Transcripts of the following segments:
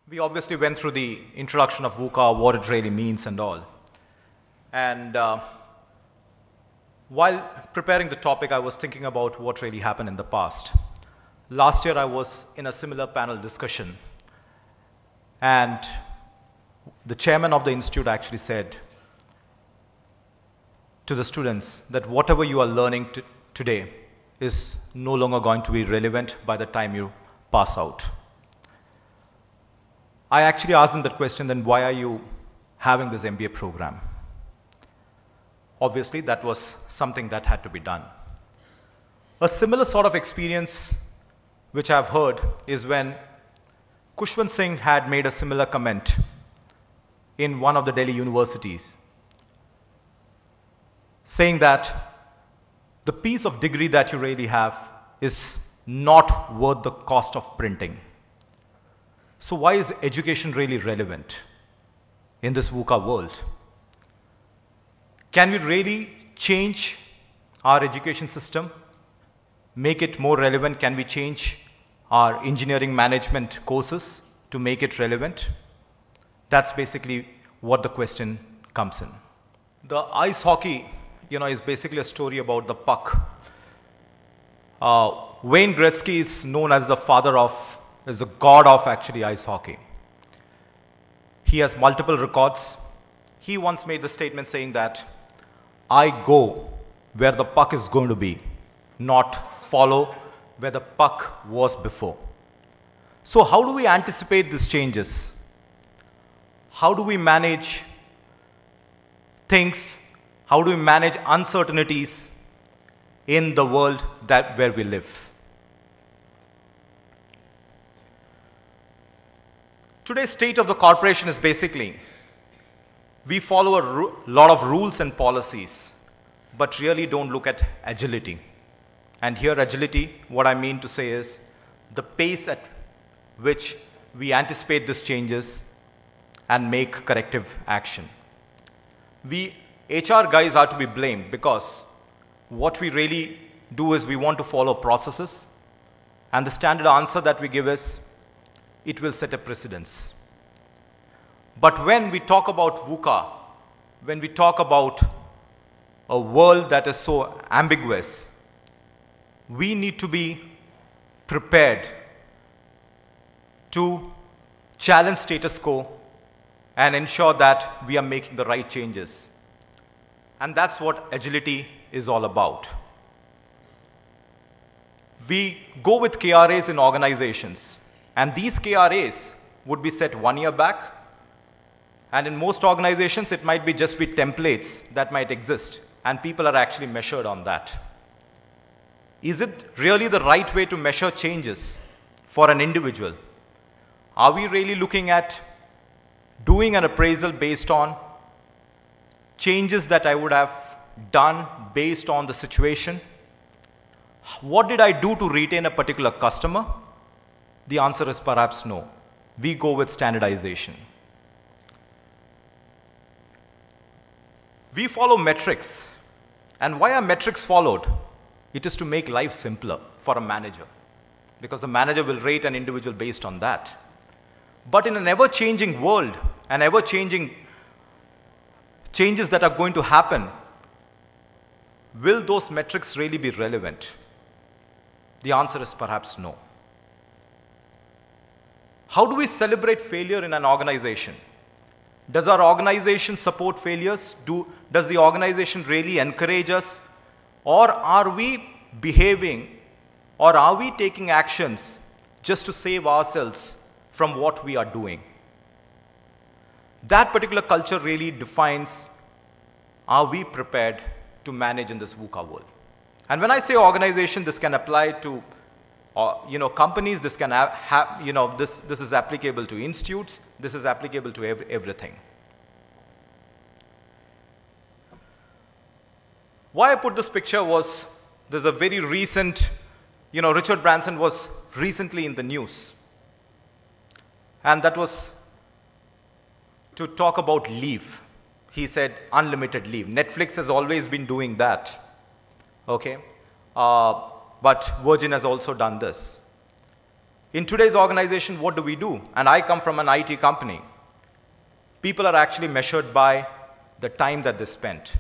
We obviously went through the introduction of VUCA, what it really means and all. And while preparing the topic, I was thinking about what really happened in the past. Last year, I was in a similar panel discussion, and the chairman of the institute actually said to the students that whatever you are learning today is no longer going to be relevant by the time you pass out. I actually asked them that question, then why are you having this MBA program? Obviously, that was something that had to be done. A similar sort of experience which I've heard is when Khushwant Singh had made a similar comment in one of the Delhi universities, saying that the piece of degree that you really have is not worth the cost of printing. So why is education really relevant in this VUCA world? Can we really change our education system, make it more relevant? Can we change our engineering management courses to make it relevant? That's basically what the question comes in. The ice hockey, is basically a story about the puck. Wayne Gretzky is known as the is the god of actually ice hockey. He has multiple records. He once made the statement saying that, I go where the puck is going to be, not follow where the puck was before. So how do we anticipate these changes? How do we manage things? How do we manage uncertainties in the world where we live? Today's state of the corporation is basically, we follow a lot of rules and policies, but really don't look at agility. And here agility, what I mean to say is the pace at which we anticipate these changes and make corrective action. We HR guys are to be blamed because what we really do is we want to follow processes, and the standard answer that we give is, it will set a precedence. But when we talk about VUCA, when we talk about a world that is so ambiguous, we need to be prepared to challenge status quo and ensure that we are making the right changes. And that's what agility is all about. We go with KRAs in organizations, and these KRAs would be set 1 year back, and in most organizations it might be just be templates that might exist, and people are actually measured on that. Is it really the right way to measure changes for an individual? Are we really looking at doing an appraisal based on changes that I would have done based on the situation? What did I do to retain a particular customer? The answer is perhaps no. We go with standardization. We follow metrics. And why are metrics followed? It is to make life simpler for a manager, because the manager will rate an individual based on that. But in an ever-changing world, and ever-changing changes that are going to happen, will those metrics really be relevant? The answer is perhaps no. How do we celebrate failure in an organization? Does our organization support failures? Does the organization really encourage us? Or are we behaving, or are we taking actions just to save ourselves from what we are doing? That particular culture really defines, are we prepared to manage in this VUCA world? And when I say organization, this can apply to companies, this can this is applicable to institutes, this is applicable to everything. Why I put this picture was, there's a very recent, Richard Branson was recently in the news. And that was to talk about leave. He said unlimited leave. Netflix has always been doing that. Okay? But Virgin has also done this. In today's organization, what do we do? And I come from an IT company. People are actually measured by the time that they spent.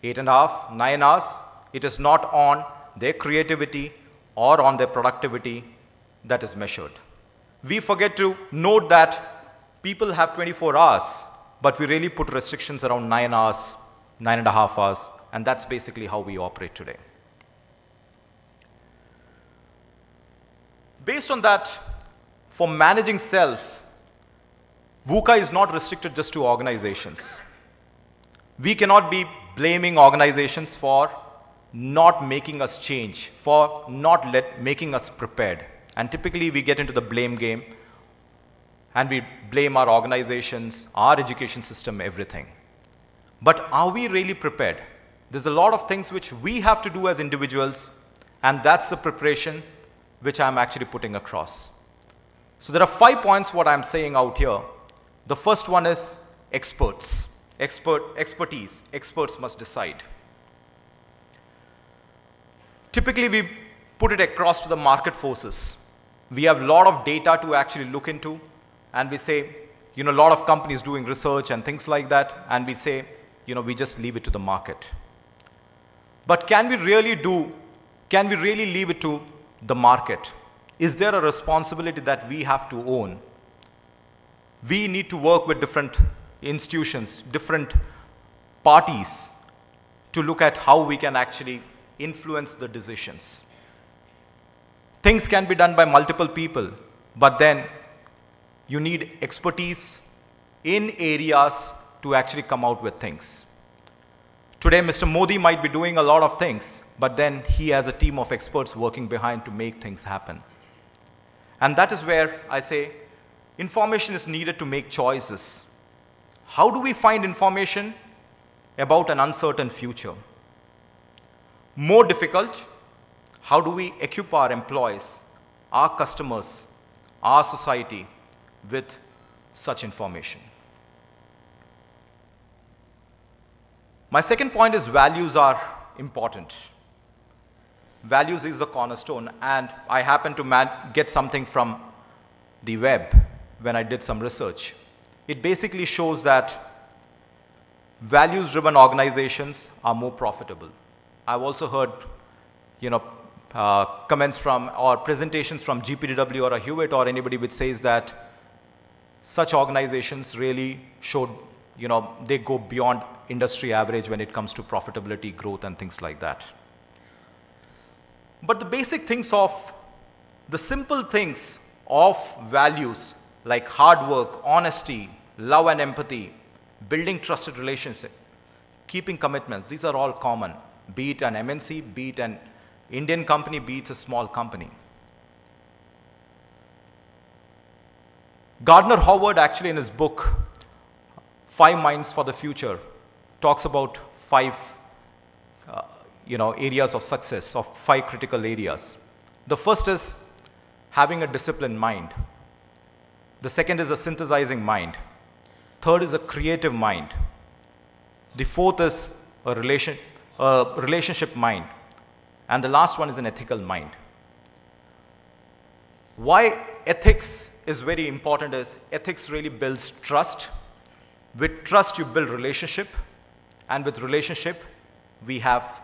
8.5, 9 hours. It is not on their creativity or on their productivity that is measured. We forget to note that people have 24 hours, but we really put restrictions around 9 hours, 9.5 hours, and that's basically how we operate today. Based on that, for managing self, VUCA is not restricted just to organizations. We cannot be blaming organizations for not making us change, for not making us prepared. And typically we get into the blame game and we blame our organizations, our education system, everything. But are we really prepared? There's a lot of things which we have to do as individuals, and that's the preparation which I'm actually putting across. So there are 5 points what I'm saying out here. The first one is experts. Expertise. Experts must decide. Typically we put it across to the market forces. We have a lot of data to actually look into, and we say, a lot of companies doing research and things like that, and we say, we just leave it to the market. But can we really leave it to the market? Is there a responsibility that we have to own? We need to work with different institutions, different parties to look at how we can actually influence the decisions. Things can be done by multiple people, but then you need expertise in areas to actually come out with things. Today, Mr. Modi might be doing a lot of things, but then he has a team of experts working behind to make things happen. And that is where I say information is needed to make choices. How do we find information about an uncertain future? More difficult, how do we equip our employees, our customers, our society with such information? My second point is values are important. Values is the cornerstone, and I happened to get something from the web when I did some research. It basically shows that values-driven organizations are more profitable. I've also heard, comments from or presentations from GPTW or a Hewitt or anybody which says that such organizations really showed, they go beyond industry average when it comes to profitability, growth, and things like that. But the basic things the simple things of values like hard work, honesty, love and empathy, building trusted relationships, keeping commitments, these are all common, be it an MNC, be it an Indian company, be it a small company. Gardner Howard actually in his book, 5 Minds for the Future, talks about 5 areas of success, of 5 critical areas. The first is having a disciplined mind. The second is a synthesizing mind. Third is a creative mind. The fourth is a relationship mind. And the last one is an ethical mind. Why ethics is very important is ethics really builds trust. With trust, you build relationship. And with relationship, we have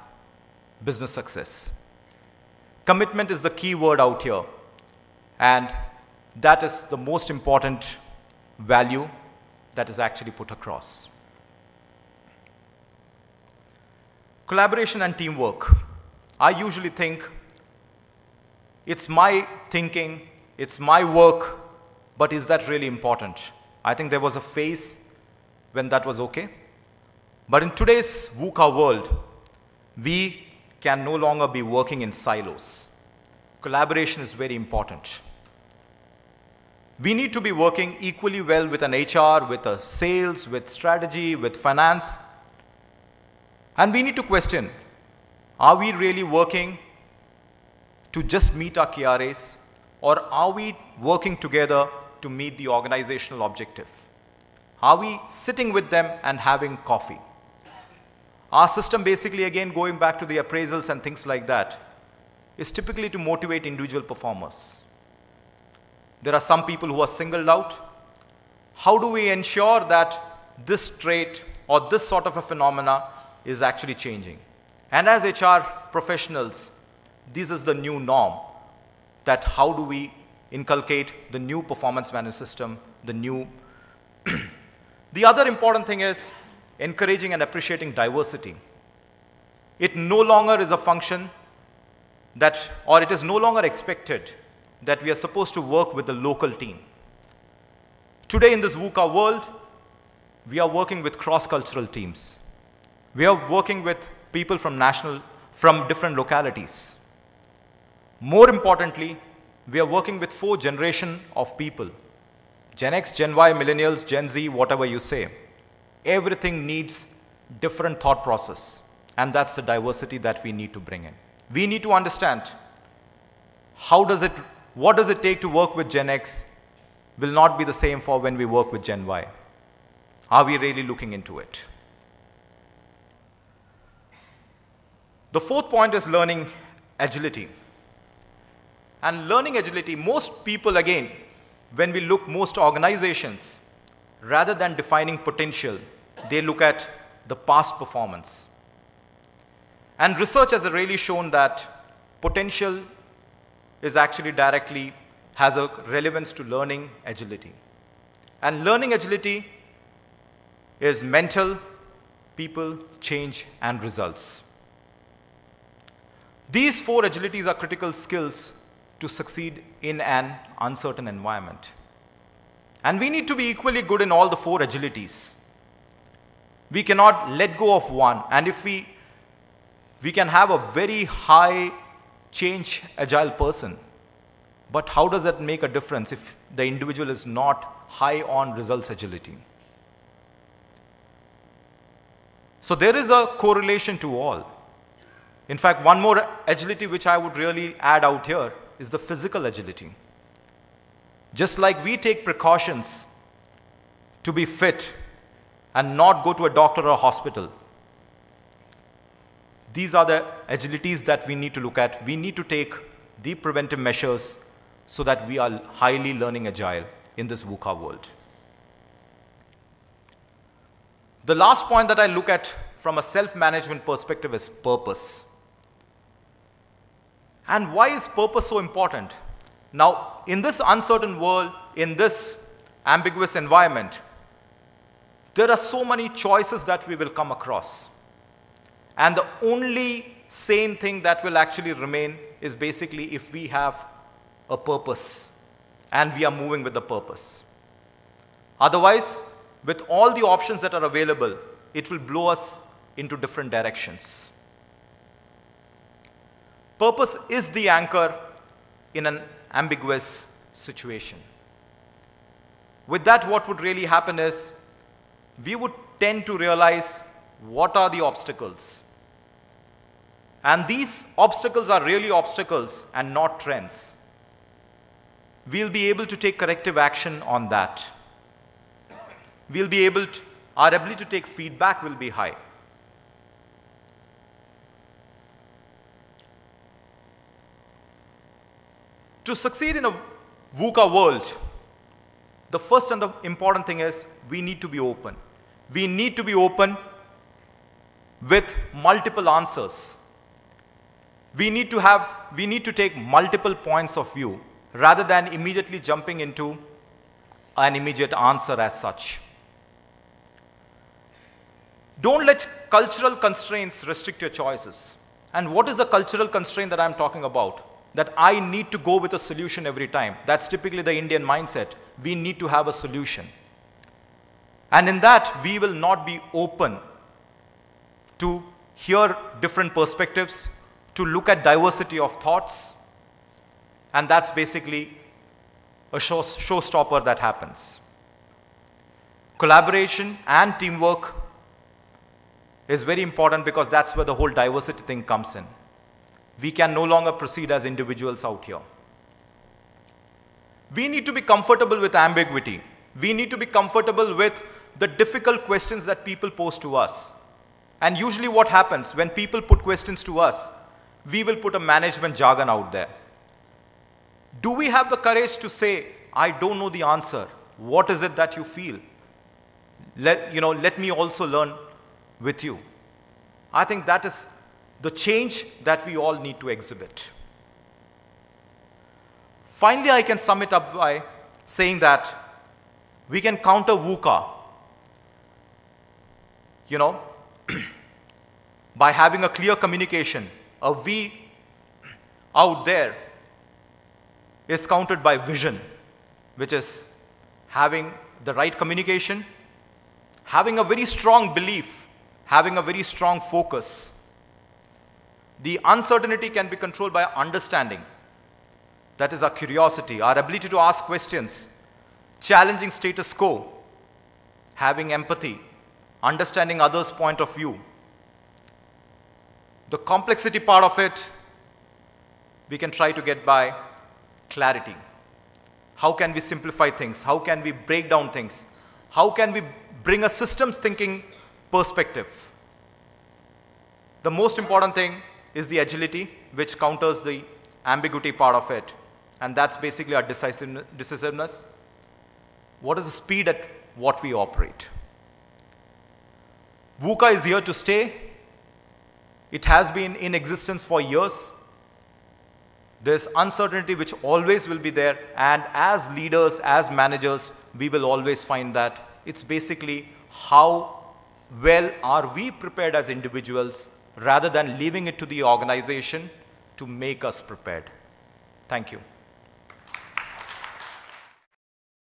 business success. Commitment is the key word out here. And that is the most important value that is actually put across. Collaboration and teamwork. I usually think it's my thinking, it's my work, but is that really important? I think there was a phase when that was okay. But in today's VUCA world, we can no longer be working in silos. Collaboration is very important. We need to be working equally well with an HR, with a sales, with strategy, with finance. And we need to question, are we really working to just meet our KRAs, or are we working together to meet the organizational objective? Are we sitting with them and having coffee? Our system basically, again, going back to the appraisals and things like that, is typically to motivate individual performers. There are some people who are singled out. How do we ensure that this trait or this sort of a phenomena is actually changing? And as HR professionals, this is the new norm, that how do we inculcate the new performance management system, the new. The other important thing is encouraging and appreciating diversity. It no longer is a function that, or it is no longer expected that we are supposed to work with the local team. Today in this VUCA world, we are working with cross-cultural teams. We are working with people from different localities. More importantly, we are working with 4 generations of people. Gen X, Gen Y, Millennials, Gen Z, whatever you say. Everything needs different thought process. And that's the diversity that we need to bring in. We need to understand what does it take to work with Gen X will not be the same for when we work with Gen Y. Are we really looking into it? The 4th point is learning agility. And learning agility, most people, again, when we look, most organizations, rather than defining potential, they look at the past performance. And research has really shown that potential is actually directly has a relevance to learning agility. And learning agility is mental, people, change, and results. These 4 agilities are critical skills to succeed in an uncertain environment. And we need to be equally good in all the 4 agilities. We cannot let go of one. And if we can have a very high change agile person, but how does that make a difference if the individual is not high on results agility? So there is a correlation to all. In fact, one more agility which I would really add out here is the physical agility. Just like we take precautions to be fit and not go to a doctor or a hospital, these are the agilities that we need to look at. We need to take the preventive measures so that we are highly learning agile in this VUCA world. The last point that I look at from a self-management perspective is purpose. And why is purpose so important? Now, in this uncertain world, in this ambiguous environment, there are so many choices that we will come across. And the only sane thing that will actually remain is basically if we have a purpose and we are moving with the purpose. Otherwise, with all the options that are available, it will blow us into different directions. Purpose is the anchor in an ambiguous situation. With that, what would really happen is we would tend to realize what are the obstacles. And these obstacles are really obstacles and not trends. We'll be able to take corrective action on that. Our ability to take feedback will be high. To succeed in a VUCA world, the first and the important thing is we need to be open. We need to be open with multiple answers. We need to take multiple points of view rather than immediately jumping into an immediate answer as such. Don't let cultural constraints restrict your choices. And what is the cultural constraint that I'm talking about? That I need to go with a solution every time. That's typically the Indian mindset. We need to have a solution. And in that, we will not be open to hear different perspectives, to look at diversity of thoughts. And that's basically a showstopper that happens. Collaboration and teamwork is very important because that's where the whole diversity thing comes in. We can no longer proceed as individuals out here. We need to be comfortable with ambiguity. We need to be comfortable with the difficult questions that people pose to us. And usually what happens when people put questions to us, we will put a management jargon out there. Do we have the courage to say, I don't know the answer. What is it that you feel? Let me also learn with you. I think that is the change that we all need to exhibit. Finally, I can sum it up by saying that we can counter VUCA, by having a clear communication. A V out there is countered by vision, which is having the right communication, having a very strong belief, having a very strong focus. The uncertainty can be controlled by understanding. That is our curiosity, our ability to ask questions, challenging status quo, having empathy, understanding others' point of view. The complexity part of it, we can try to get by clarity. How can we simplify things? How can we break down things? How can we bring a systems thinking perspective? The most important thing is the agility, which counters the ambiguity part of it. And that's basically our decisiveness. What is the speed at what we operate? VUCA is here to stay. It has been in existence for years. There's uncertainty which always will be there, and as leaders, as managers, we will always find that it's basically how well are we prepared as individuals rather than leaving it to the organization to make us prepared. Thank you.